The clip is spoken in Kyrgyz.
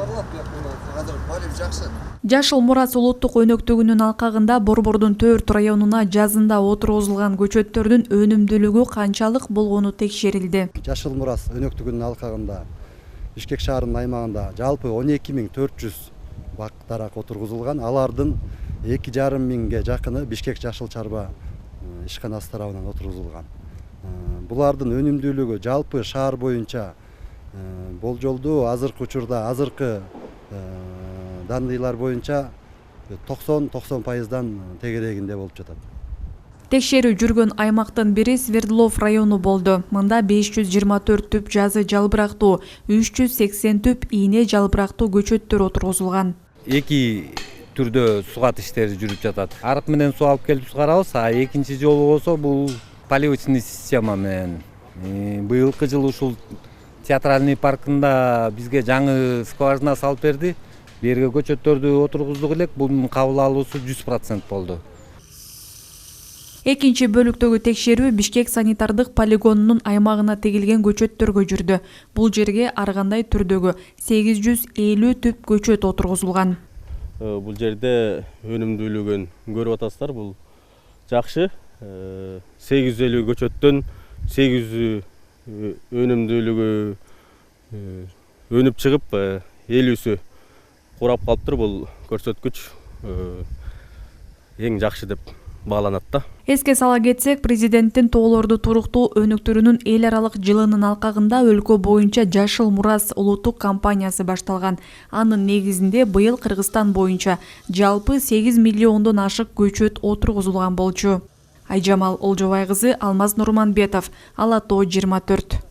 Азыр полив жакшы. Жашыл Мурас улуттук өнөктүгүнүн алкагында Борбордун 4 районуна жазында отургузулган көчөттөрдүн өнүмдүүлүгү канчалык болгону текшерилди. Жашыл Мурас өнөктүгүнүн алкагында Бишкек шаарынын аймагында жалпы 12400 бак дарак отургузулган. Алардын 2500 жакыны Бишкек Жашыл Чарба ишканасы тарабынан отургузулган. Булардын өнүмдүүлүгү жалпы шаар боюнча болжолдуу азыркы учурда азыркы данныйлар боюнча 90-90%дан тегерегинде болуп жатат. Текшерүү жүргөн аймактын бири Свердлов району болду. Мында 524 түп жазы жалбырактуу, 380 түп ийне жалбырактуу көчөттөр отургузулган. Эки түрдө сугат иштери жүрүп жатат. Арык менен суу алып келип сугарабыз, а экинчи жолу болсо бул поливочный система менен. Быйылкы жылы ушул театральный паркында бизге жаңы скважина салып берди. Берге көчөттөрдү отургуздук элек, бунун кабыл алуусу 100% болду. Экинчи бөлүктөгү текшерүү Бишкек санитардык полигонунун аймагына тегилген көчөттөргө жүрдү. Бул жерге ар кандай түрдөгү 850 түп көчөт отургузулган. Бул жерде өнүмдүүлүгүн көрүп атасыздар, бул жакшы. 850 көчөттөн 800 өнүмдүүлүгү өнүп чыгып, 50сү курап калыптыр. Бул көрсөткүч эң жакшы деп бааланат да. Эске сала кетсек, президенттин тоолорду туруктуу өнүктүрүүнүн эл аралык жылынын алкагында өлкө боюнча Жашыл Мурас улуттук кампаниясы башталган. Анын негизинде быйыл Кыргызстан боюнча жалпы 8 миллиондон ашык көчөт отургузулган болчу. Айжамал Олжобай кызы, Алмаз Нурманбетов, Ала Тоо 24.